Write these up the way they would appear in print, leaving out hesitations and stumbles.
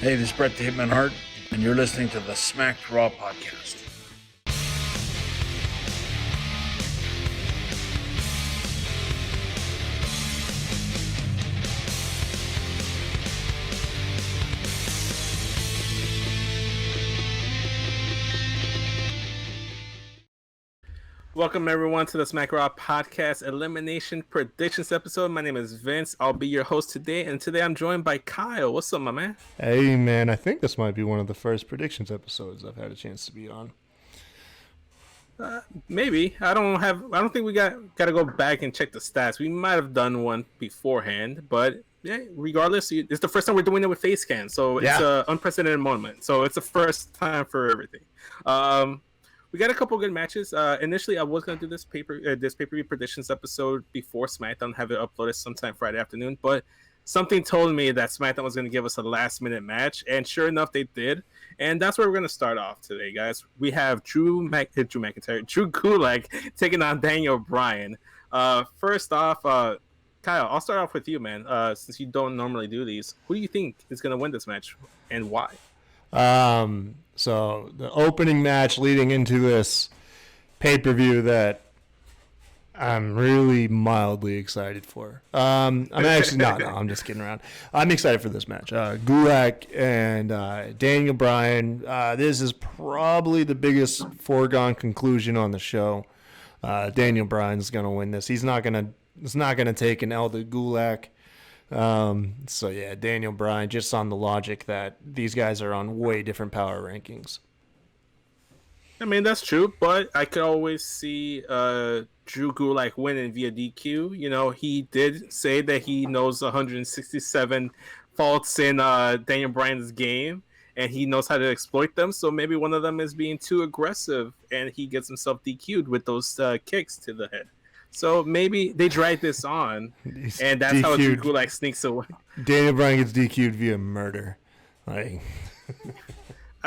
Hey, this is Brett the Hitman Hart, and you're listening to the Smacked Raw podcast. Welcome everyone to the Smack Raw Podcast Elimination Predictions episode. My name is Vince. I'll be your host today, and today I'm joined by Kyle. What's up, my man? Hey man, I think this might be one of the first predictions episodes I've had a chance to be on. Maybe. I don't think we gotta go back and check the stats. We might have done one beforehand, but yeah, regardless, it's the first time we're doing it with face cam, so it's an unprecedented moment. So it's the first time for everything. We got a couple good matches. Initially, I was going to do this pay-per-view predictions episode before SmackDown, have it uploaded sometime Friday afternoon, but something told me that SmackDown was going to give us a last-minute match, and sure enough, they did. And that's where we're going to start off today, guys. We have Drew Gulak taking on Daniel Bryan. First off, Kyle, I'll start off with you, man. Since you don't normally do these, who do you think is going to win this match, and why? So the opening match leading into this pay-per-view that I'm really mildly excited for. I'm actually not. No, I'm just kidding around. I'm excited for this match. Gulak and Daniel Bryan. This is probably the biggest foregone conclusion on the show. Daniel Bryan's gonna win this. He's not gonna take an L to Gulak. So yeah, Daniel Bryan, just on the logic that these guys are on way different power rankings. I mean, that's true, but I could always see Drew Gulak winning via DQ. You know, he did say that he knows 167 faults in Daniel Bryan's game, and he knows how to exploit them. So maybe one of them is being too aggressive, and he gets himself DQ'd with those kicks to the head. So maybe they drag this on, and that's how Drew Gulak sneaks away. Daniel Bryan gets DQ'd via murder. I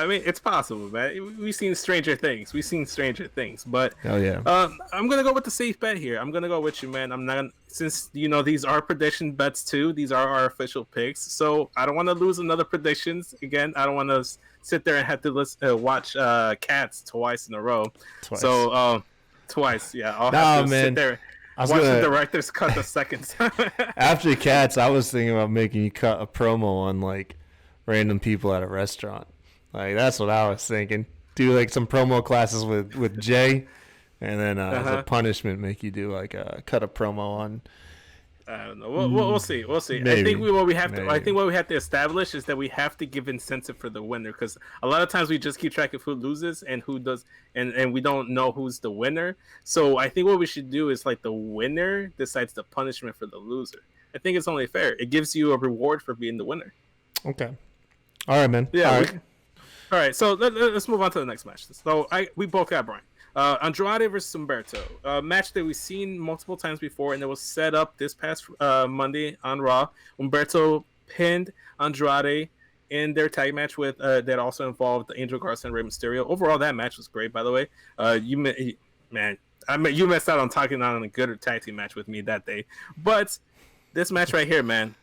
mean, it's possible, man. We've seen stranger things. But oh yeah, I'm gonna go with the safe bet here. I'm gonna go with you, man. I'm not since these are prediction bets too. These are our official picks, so I don't want to lose another predictions again. I don't want to sit there and have to watch Cats twice in a row. Twice, yeah. I'll have to sit there. Watch the director's cut the second time. After Cats, I was thinking about making you cut a promo on like random people at a restaurant. Like that's what I was thinking. Do like some promo classes with Jay, and then as a punishment, make you do like cut a promo on. I don't know. We'll see. Maybe. I think what we have to establish is that we have to give incentive for the winner, because a lot of times we just keep track of who loses and who does, and we don't know who's the winner. So I think what we should do is like the winner decides the punishment for the loser. I think it's only fair. It gives you a reward for being the winner. Okay. All right, man. Yeah. All right. So let's move on to the next match. So we both got Bryan. Andrade versus Humberto, a match that we've seen multiple times before, and it was set up this past Monday on Raw. Humberto pinned Andrade in their tag match with that also involved Angel Garza and Rey Mysterio. Overall, that match was great, by the way. You missed out on talking on a good tag team match with me that day. But this match right here, man.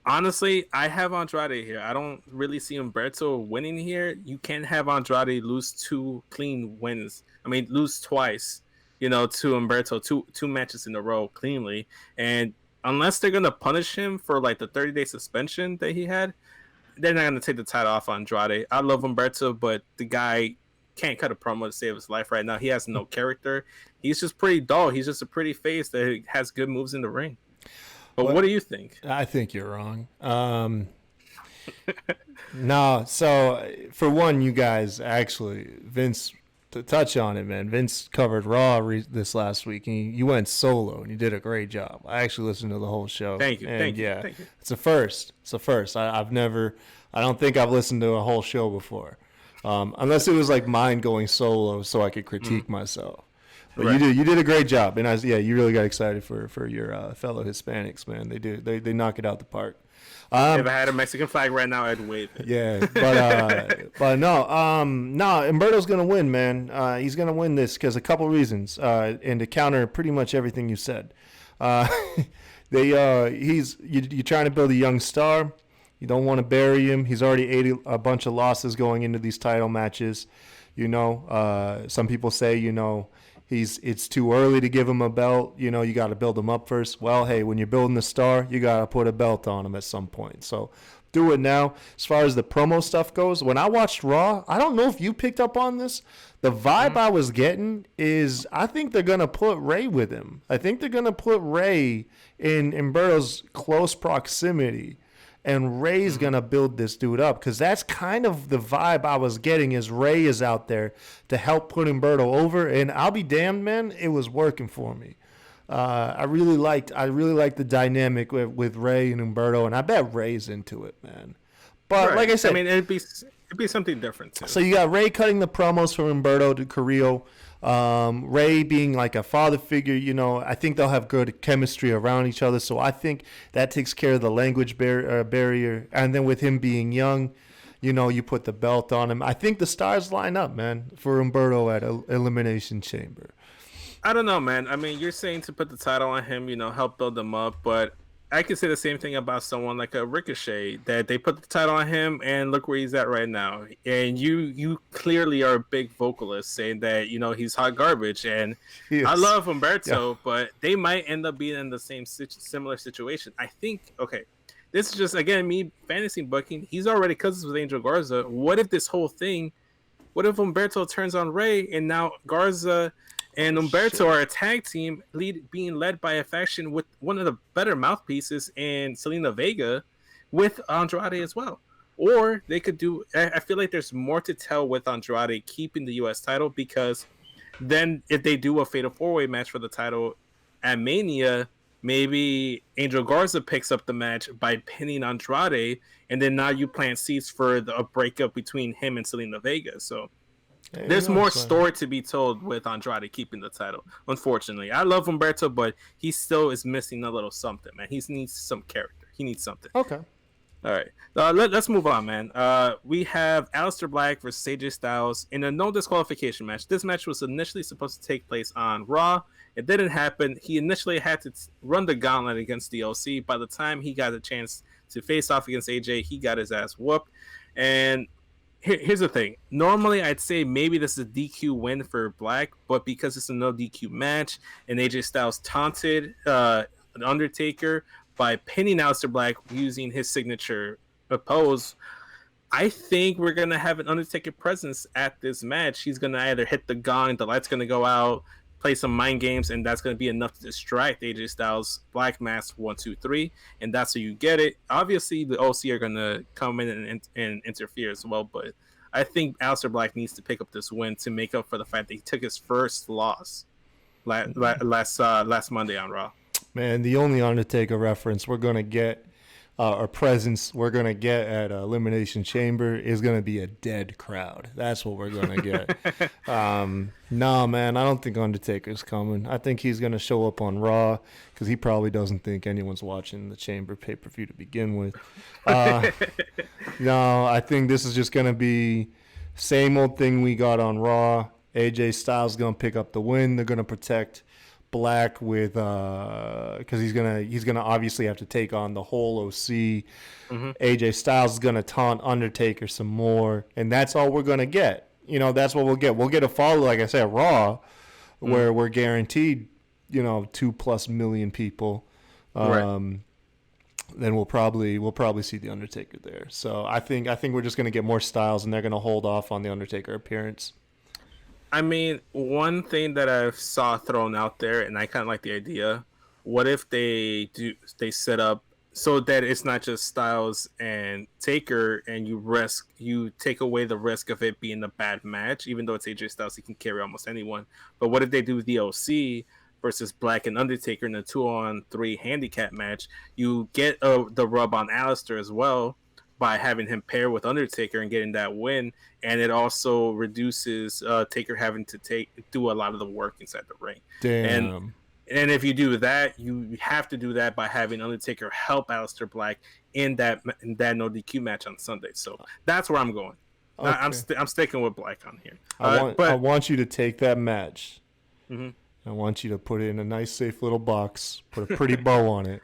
Honestly, I have Andrade here. I don't really see Humberto winning here. You can't have Andrade lose two clean wins. I mean, lose twice, to Humberto, two matches in a row cleanly. And unless they're going to punish him for like the 30-day suspension that he had, they're not going to take the title off Andrade. I love Humberto, but the guy can't cut a promo to save his life right now. He has no character. He's just pretty dull. He's just a pretty face that has good moves in the ring. But what do you think? I think you're wrong. No, so for one, you guys actually, Vince, to touch on it, man, Vince covered Raw this last week, and you went solo, and you did a great job. I actually listened to the whole show. Thank you. Thank you. It's a first. I don't think I've listened to a whole show before, unless it was like mine going solo so I could critique myself. But right. You did a great job, and you really got excited for your fellow Hispanics, man. They knock it out the park. If I had a Mexican flag right now, I'd wave it. Yeah, but no, Humberto's gonna win, man. He's gonna win this because a couple reasons, and to counter pretty much everything you said. You're trying to build a young star. You don't want to bury him. He's already ate a bunch of losses going into these title matches. Some people say, it's too early to give him a belt. You got to build him up first. Well, hey, when you're building a star, you got to put a belt on him at some point. So do it now. As far as the promo stuff goes, when I watched Raw, I don't know if you picked up on this. The vibe I was getting is I think they're going to put Ray with him. I think they're going to put Ray in Humberto's close proximity. And Ray's going to build this dude up because that's kind of the vibe I was getting is Ray is out there to help put Humberto over. And I'll be damned, man, it was working for me. I really liked the dynamic with Ray and Humberto, and I bet Ray's into it, man. But like I said, it'd be something different too. So you got Ray cutting the promos from Humberto to Carrillo. Ray being like a father figure, I think they'll have good chemistry around each other. So I think that takes care of the language barrier. And then with him being young, you put the belt on him. I think the stars line up, man, for Humberto at Elimination Chamber. I don't know, man. I mean, you're saying to put the title on him, help build him up, but I could say the same thing about someone like a Ricochet, that they put the title on him and look where he's at right now. And you clearly are a big vocalist saying that, he's hot garbage. And I love Humberto, but they might end up being in the similar situation. I think, okay, this is just, again, me fantasy booking. He's already cousins with Angel Garza. What if Humberto turns on Ray and now Garza and Humberto are a tag team being led by a faction with one of the better mouthpieces in Selena Vega with Andrade as well. Or they could do, I feel like there's more to tell with Andrade keeping the U.S. title, because then if they do a Fatal 4-Way match for the title at Mania, maybe Angel Garza picks up the match by pinning Andrade, and then now you plant seeds for a breakup between him and Selena Vega. So there's more story to be told with Andrade keeping the title. Unfortunately, I love Humberto, but he still is missing a little something, man. He needs some character. He needs something. Okay. All right. Let's move on, man. We have Aleister Black versus AJ Styles in a no disqualification match. This match was initially supposed to take place on Raw. It didn't happen. He initially had to run the gauntlet against DLC. By the time he got a chance to face off against AJ, he got his ass whooped. And here's the thing. Normally, I'd say maybe this is a DQ win for Black, but because it's a no DQ match and AJ Styles taunted Undertaker by pinning Aleister Black using his signature pose, I think we're going to have an Undertaker presence at this match. He's going to either hit the gong, the light's going to go out, play some mind games, and that's going to be enough to distract AJ Styles. Black Mask 1, 2, 3, and that's how you get it. Obviously, the OC are going to come in and interfere as well, but I think Aleister Black needs to pick up this win to make up for the fact that he took his first loss last Monday on Raw. Man, the only Undertaker reference we're going to get, or presence we're going to get at Elimination Chamber is going to be a dead crowd. That's what we're going to get. No, man, I don't think Undertaker's coming. I think he's going to show up on Raw because he probably doesn't think anyone's watching the Chamber pay-per-view to begin with. No, I think this is just going to be same old thing we got on Raw. AJ Styles going to pick up the win. They're going to protect Black with because he's gonna obviously have to take on the whole OC. Mm-hmm. AJ Styles is gonna taunt Undertaker some more, and that's all we're gonna get. That's what we'll get. We'll get a follow, like I said, Raw, where we're guaranteed 2+ million people. Right. Then we'll probably see the Undertaker there. So I think we're just gonna get more Styles, and they're gonna hold off on the Undertaker appearance. I mean, one thing that I saw thrown out there, and I kind of like the idea, what if they set up so that it's not just Styles and Taker, and you take away the risk of it being a bad match, even though it's AJ Styles, he can carry almost anyone. But what if they do the OC versus Black and Undertaker in a 2-on-3 handicap match? You get the rub on Aleister as well by having him pair with Undertaker and getting that win, and it also reduces Taker having to do a lot of the work inside the ring. Damn. And if you do that, you have to do that by having Undertaker help Aleister Black in that no DQ match on Sunday. So that's where I'm going. Okay. I'm sticking with Black on here. I want you to take that match. Mm-hmm. I want you to put it in a nice, safe little box, put a pretty bow on it,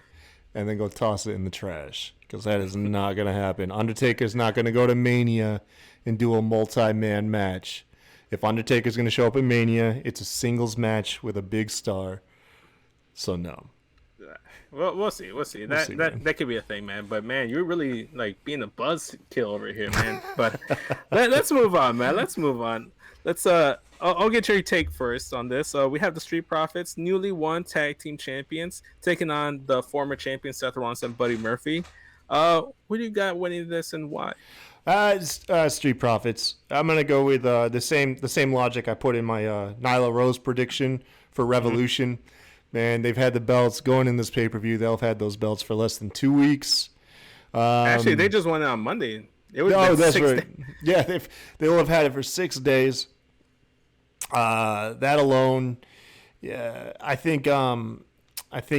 and then go toss it in the trash. because that is not going to happen. Undertaker's not going to go to Mania and do a multi-man match. If Undertaker's going to show up in Mania, it's a singles match with a big star. So no. Well, we'll see. That could be a thing, man. But man, you're really like being a buzzkill over here, man. But let's move on, man. Let's move on. I'll get your take first on this. We have the Street Profits, newly won tag team champions, taking on the former champion Seth Rollins and Buddy Murphy. Who do you got winning this and why? Street Profits. I'm gonna go with the same logic I put in my Nyla Rose prediction for Revolution. Mm-hmm. Man, they've had the belts going in this pay-per-view. They'll have had those belts for less than 2 weeks. Actually, they just won it on Monday. That's right. Yeah, they'll have had it for 6 days. That alone, yeah, I think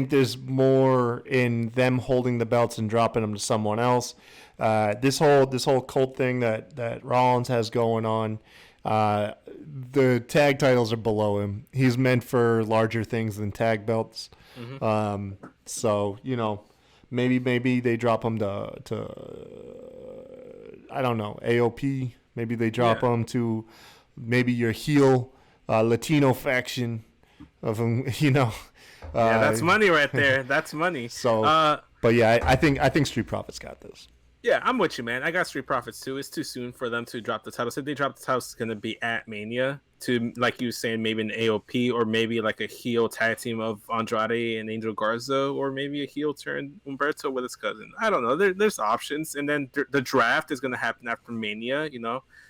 there's more in them holding the belts and dropping them to someone else. This whole cult thing that Rollins has going on. The tag titles are below him. He's meant for larger things than tag belts. Mm-hmm. So maybe they drop him to I don't know, AOP. Maybe they drop him to maybe your heel Latino faction of him. That's money right there. That's money. So, but yeah, I think Street Profits got this. Yeah, I'm with you, man. I got Street Profits too. It's too soon for them to drop the title. So if they drop the title, it's going to be at Mania to, like you were saying, maybe an AOP or maybe like a heel tag team of Andrade and Angel Garza, or maybe a heel turn Humberto with his cousin. I don't know. There's options. And then the draft is going to happen after Mania,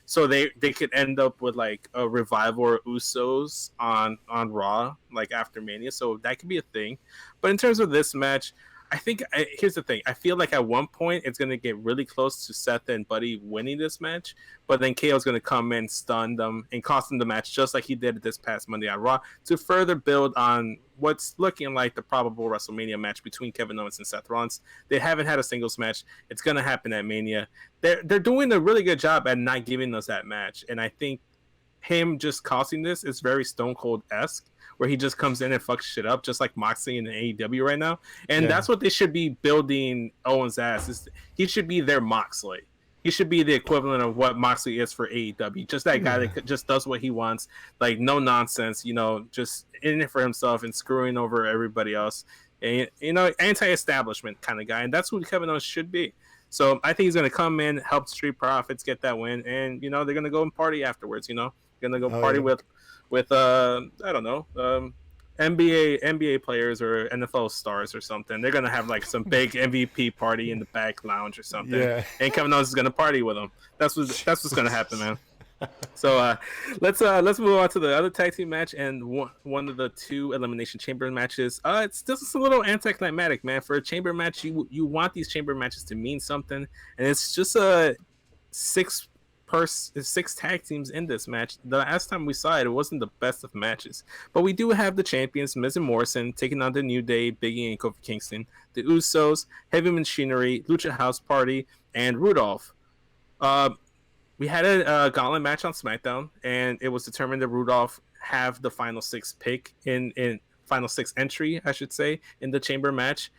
So they could end up with like a Revival or Usos on Raw, like after Mania. So that could be a thing. But in terms of this match, here's the thing. I feel like at one point it's going to get really close to Seth and Buddy winning this match, but then KO's going to come in, stun them, and cost them the match just like he did this past Monday on Raw to further build on what's looking like the probable WrestleMania match between Kevin Owens and Seth Rollins. They haven't had a singles match. It's going to happen at Mania. They're doing a really good job at not giving us that match, and I think him just costing this is very Stone Cold-esque, where he just comes in and fucks shit up, just like Moxley in the AEW right now. And that's what they should be building Owens' ass. He should be their Moxley. He should be the equivalent of what Moxley is for AEW. Just that guy that just does what he wants, like no nonsense, just in it for himself and screwing over everybody else. And, anti-establishment kind of guy. And that's who Kevin Owens should be. So I think he's going to come in, help Street Profits get that win. And, they're going to go and party afterwards, Going to go party with I don't know, NBA players or NFL stars or something. They're gonna have like some big MVP party in the back lounge or something. Yeah. And Kevin Owens is gonna party with them. That's what's gonna happen, man. So let's move on to the other tag team match and one of the two Elimination Chamber matches. It's just a little anticlimactic, man. For a chamber match, you want these chamber matches to mean something, and it's just a six tag teams in this match. The last time we saw it wasn't the best of matches, but we do have the champions Miz and Morrison taking on the New Day, Biggie and Kofi Kingston, the Usos, Heavy Machinery, Lucha House Party, and Rudolph. We had a gauntlet match on SmackDown, and it was determined that Rudolph have the final six pick in final six entry, I should say, in the chamber match.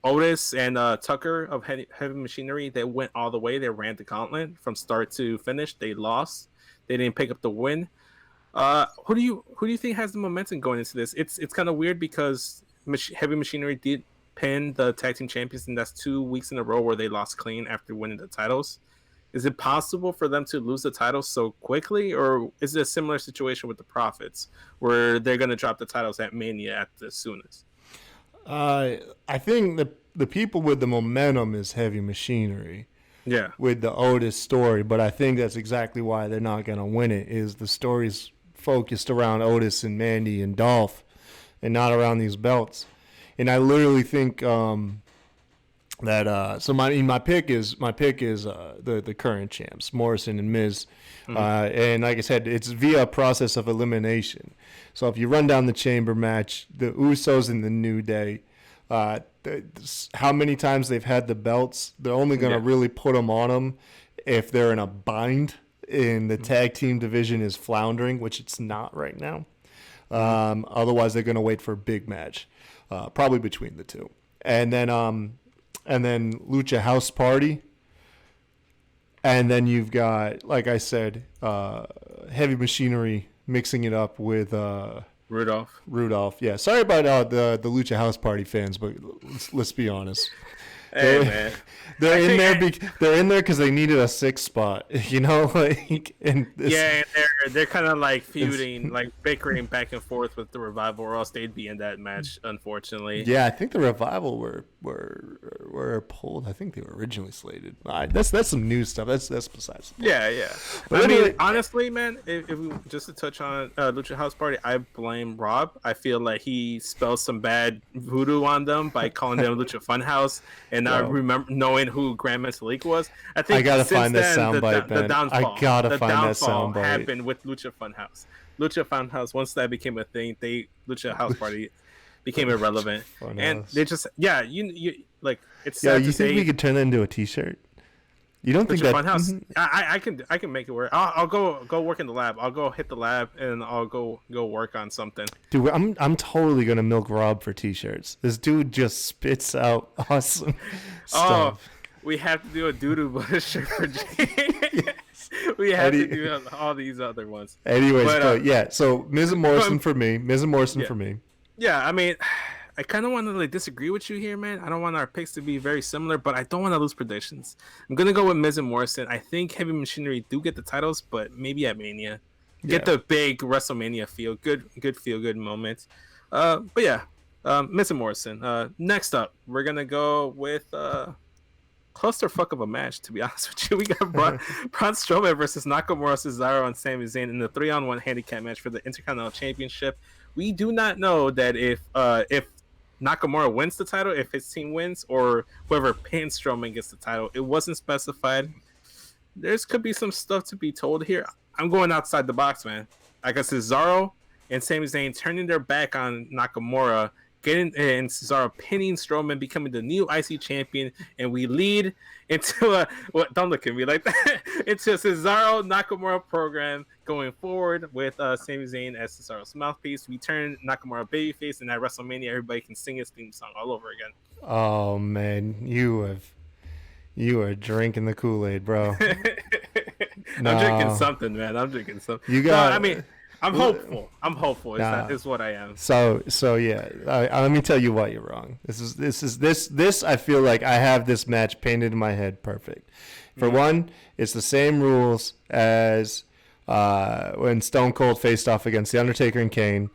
Otis and Tucker of Heavy Machinery, they went all the way. They ran the gauntlet from start to finish. They lost. They didn't pick up the win. Who do you think has the momentum going into this? It's kind of weird because Heavy Machinery did pin the tag team champions, and that's 2 weeks in a row where they lost clean after winning the titles. Is it possible for them to lose the titles so quickly, or is it a similar situation with the Profits where they're going to drop the titles at Mania at the soonest? I think the people with the momentum is Heavy Machinery. Yeah. With the Otis story, but I think that's exactly why they're not going to win it, is the story's focused around Otis and Mandy and Dolph and not around these belts. And I literally think that so my pick is the current champs, Morrison and Miz. Mm-hmm. And like I said, it's via a process of elimination. So if you run down the chamber match, the Usos and the New Day, how many times they've had the belts, they're only going to really put them on them if they're in a bind and the tag team division is floundering, which it's not right now. Otherwise, they're going to wait for a big match, probably between the two. And then and then Lucha House Party. And then you've got, like I said, Heavy Machinery mixing it up with Rudolph. Yeah, sorry about the Lucha House Party fans, but let's be honest. Hey, man. They're in there because they needed a 6 spot, and they're kind of like feuding, like bickering back and forth with the Revival, or else they'd be in that match, unfortunately. Yeah, I think the Revival were pulled. I think they were originally slated. That's some new stuff. That's besides the point. Yeah. But I mean, honestly, man, if we just to touch on Lucha House Party, I blame Rob. I feel like he spelled some bad voodoo on them by calling them Lucha Funhouse and not knowing who Grand Metalik was. I think I gotta since find that soundbite. The downfall, I gotta find that soundbite. Happened with Lucha Funhouse. Lucha Funhouse. Once that became a thing, Lucha House Party became irrelevant, and they just you like it's. Yeah, sad you to think say, we could turn that into a T-shirt? You don't think Lucha that? Funhouse? I can make it work. I'll go work in the lab. I'll go hit the lab and I'll go work on something. Dude, I'm totally gonna milk Rob for T-shirts. This dude just spits out awesome stuff. We have to do a doo-doo shirt for Jay. We have to do all these other ones. Anyways, but yeah, so Miz and Morrison for me. For me. Yeah, I mean, I kind of want to disagree with you here, man. I don't want our picks to be very similar, but I don't want to lose predictions. I'm gonna go with Miz and Morrison. I think Heavy Machinery do get the titles, but maybe at Mania, get the big WrestleMania feel, good feel good moments. But yeah, Miz and Morrison. Next up, we're gonna go with clusterfuck of a match. To be honest with you, we got Braun Strowman versus Nakamura, Cesaro, and Sami Zayn in the 3-on-1 handicap match for the Intercontinental Championship. We do not know that if Nakamura wins the title, if his team wins, or whoever pins Strowman gets the title. It wasn't specified. Could be some stuff to be told here. I'm going outside the box, man. I got Cesaro and Sami Zayn turning their back on Nakamura, and Cesaro pinning Strowman, becoming the new IC champion, and we lead into don't look at me like that, into a Cesaro Nakamura program going forward with Sami Zayn as Cesaro's mouthpiece. We turn Nakamura babyface, and at WrestleMania, everybody can sing his theme song all over again. Oh man, you are drinking the Kool-Aid, bro. I'm drinking something, man. I'm drinking something. You got. No, I mean, I'm hopeful. Is what I am. So yeah. Let me tell you why you're wrong. This. I feel like I have this match painted in my head perfect. For one, it's the same rules as when Stone Cold faced off against The Undertaker and Kane.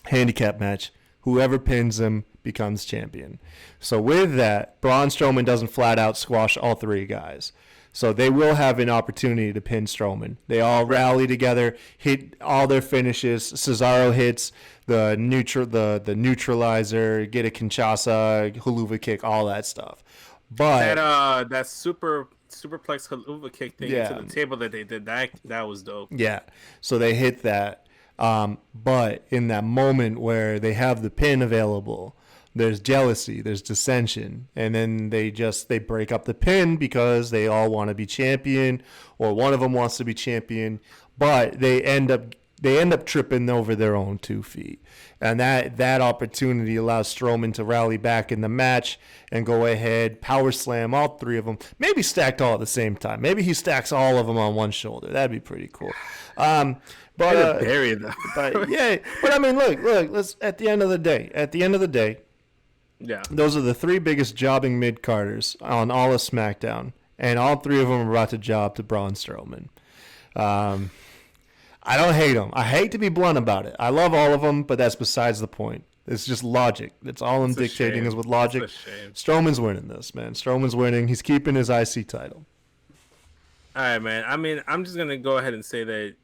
Handicap match. Whoever pins him becomes champion. So with that, Braun Strowman doesn't flat out squash all 3 guys. So they will have an opportunity to pin Strowman. They all rally together, hit all their finishes. Cesaro hits the neutralizer, get a Kinshasa, Haluva kick, all that stuff. But that superplex Haluva kick thing to the table that they did, that was dope. Yeah. So they hit that. But in that moment where they have the pin available, there's jealousy, there's dissension, and then they break up the pin because they all want to be champion, or one of them wants to be champion, but they end up tripping over their own 2 feet, and that opportunity allows Strowman to rally back in the match and go ahead, power slam all 3 of them, maybe stacked all at the same time. Maybe he stacks all of them on one shoulder. That'd be pretty cool. But bury them. But yeah, but I mean, look. Let's at the end of the day. Yeah, those are the 3 biggest jobbing mid-carders on all of SmackDown, and all 3 of them are about to job to Braun Strowman. I don't hate them. I hate to be blunt about it. I love all of them, but that's besides the point. It's just logic. That's all I'm dictating is with logic. Strowman's winning this, man. Strowman's winning. He's keeping his IC title. All right, man. I mean, I'm just going to go ahead and say that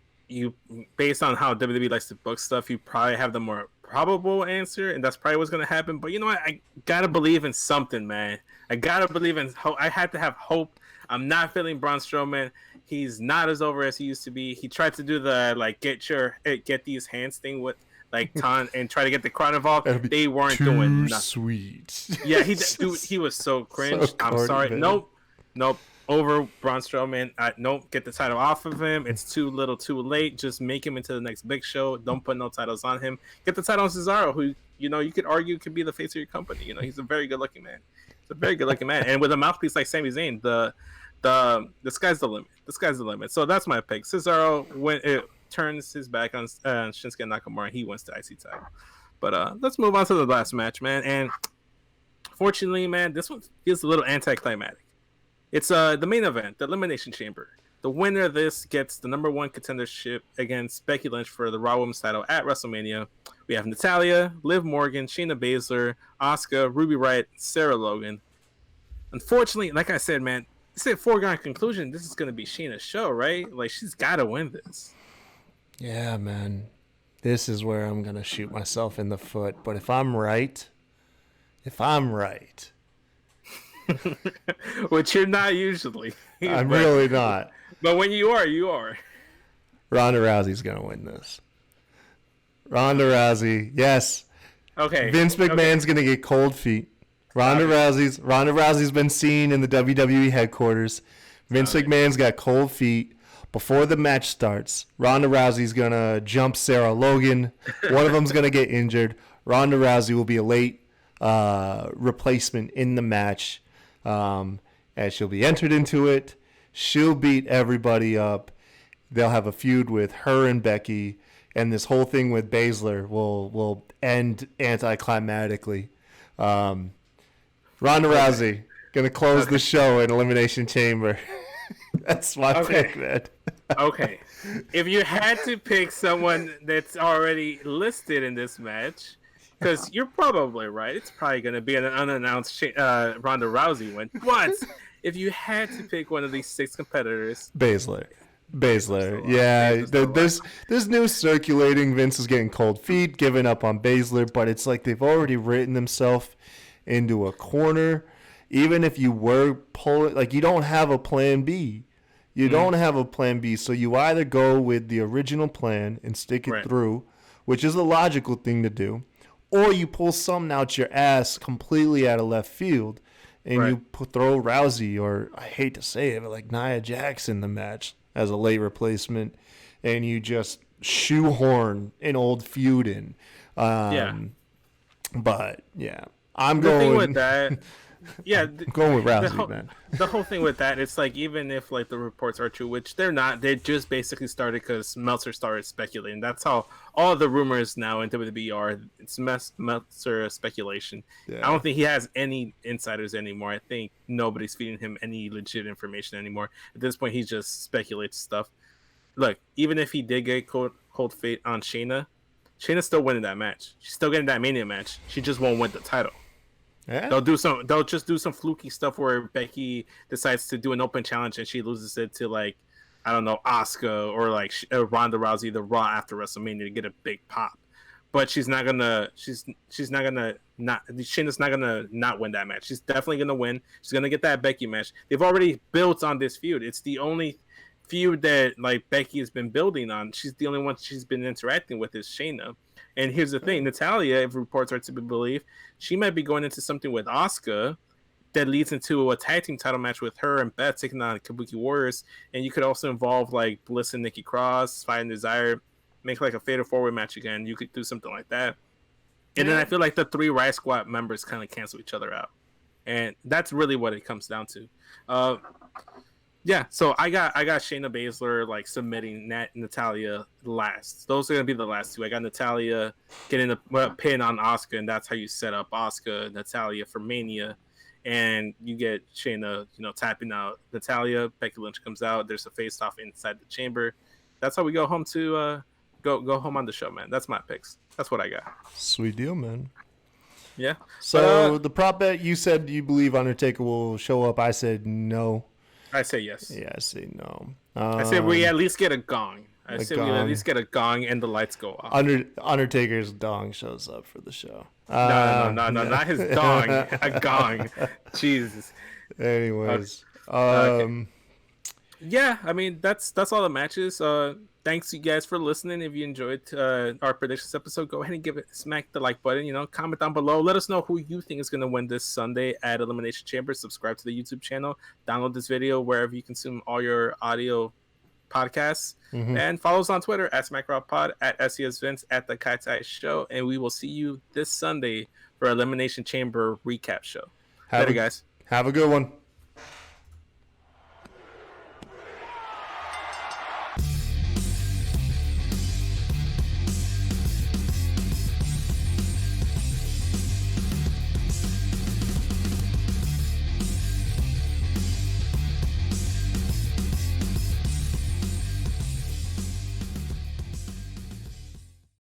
based on how WWE likes to book stuff, you probably have the more probable answer, and that's probably what's going to happen. But you know what? I got to believe in something, man. I got to believe in hope. I had to have hope. I'm not feeling Braun Strowman. He's not as over as he used to be. He tried to do the, get these hands thing with, Ton and try to get the crowd involved. They weren't doing nothing. Sweet. Yeah, he was so cringe. So I'm sorry. Man. Nope. Over Braun Strowman. Nope, get the title off of him. It's too little, too late. Just make him into the next big show. Don't put no titles on him. Get the title on Cesaro, who you could argue could be the face of your company. He's a very good-looking man. It's a very good looking man, and with a mouthpiece like Sami Zayn, the sky's the limit. The sky's the limit. So that's my pick. Cesaro, when it turns his back on Shinsuke Nakamura, he wins the IC title. But let's move on to the last match, man. And fortunately, man, this one feels a little anticlimactic. It's the main event, the Elimination Chamber. The winner of this gets the number one contendership against Becky Lynch for the Raw Women's title at WrestleMania. We have Natalya, Liv Morgan, Shayna Baszler, Asuka, Ruby Riott, Sarah Logan. Unfortunately, like I said, man, it's a foregone conclusion. This is going to be Shayna's show, right? Like, she's got to win this. Yeah, man. This is where I'm going to shoot myself in the foot. But if I'm right, which you're not usually. I'm really not. But when you are, you are. Ronda Rousey's going to win this. Ronda Rousey, yes. Okay. Vince McMahon's going to get cold feet. Ronda Rousey's been seen in the WWE headquarters. Vince McMahon's got cold feet. Before the match starts, Ronda Rousey's going to jump Sarah Logan. One of them's going to get injured. Ronda Rousey will be a late replacement in the match. As she'll be entered into it. She'll beat everybody up. They'll have a feud with her and Becky. And this whole thing with Baszler will end anticlimactically. Ronda Rousey going to close the show in Elimination Chamber. That's my pick, man. Okay. If you had to pick someone that's already listed in this match, because you're probably right, it's probably going to be an unannounced Ronda Rousey win. But if you had to pick one of these 6 competitors, Baszler. Yeah, there's news circulating. Vince is getting cold feet, giving up on Baszler, but it's like they've already written themselves into a corner. Even if you were pulling, like, you don't have a plan B. You don't have a plan B, so you either go with the original plan and stick it through, which is a logical thing to do, or you pull something out your ass completely out of left field, and you throw Rousey, or I hate to say it, but like Nia Jax in the match as a late replacement, and you just shoehorn an old feud in. But yeah, I'm going with that. Yeah, going with Rousey, man. The whole thing with that, it's like, even if like the reports are true, which they're not, they just basically started because Meltzer started speculating. That's how all the rumors now in WWE are. It's Meltzer speculation. Yeah. I don't think he has any insiders anymore. I think nobody's feeding him any legit information anymore. At this point, he just speculates stuff. Look, even if he did get cold fate on Shayna's still winning that match. She's still getting that Mania match. She just won't win the title. Yeah. They'll just do some fluky stuff where Becky decides to do an open challenge and she loses it to, like, I don't know, Asuka or like Ronda Rousey the Raw after WrestleMania to get a big pop. But Shayna's not gonna not win that match. She's definitely gonna win. She's gonna get that Becky match. They've already built on this feud. It's the only feud that, like, Becky has been building on. She's the only one she's been interacting with is Shayna. And here's the thing, Natalya, if reports are to be believed, she might be going into something with Asuka that leads into a tag team title match with her and Beth taking on Kabuki Warriors. And you could also involve, like, Bliss and Nikki Cross, Fight and Desire, make like a fatal 4-way match again. You could do something like that. And then I feel like the 3 Riot Squad members kind of cancel each other out. And that's really what it comes down to. Yeah, so I got Shayna Baszler, like, submitting Natalya last. Those are gonna be the last 2. I got Natalya getting a pin on Asuka, and that's how you set up Asuka, Natalya for Mania, and you get Shayna, tapping out Natalya. Becky Lynch comes out. There's a face off inside the chamber. That's how we go home to go home on the show, man. That's my picks. That's what I got. Sweet deal, man. Yeah. So the prop bet, you said you believe Undertaker will show up. I said no. I say yes. Yeah, I say no. I say we at least get a gong. We at least get a gong and the lights go off. Undertaker's dong shows up for the show. No, not his dong. A gong. Jesus. Anyways. Okay. Yeah, I mean, that's all the matches. Thanks you guys for listening. If you enjoyed our predictions episode, go ahead and smack the like button. Comment down below. Let us know who you think is going to win this Sunday at Elimination Chamber. Subscribe to the YouTube channel. Download this video wherever you consume all your audio podcasts. And follow us on Twitter at SmackRawPod, at SESVince, at The Kai Tai Show. And we will see you this Sunday for Elimination Chamber recap show. Have Later, a, guys. Have a good one.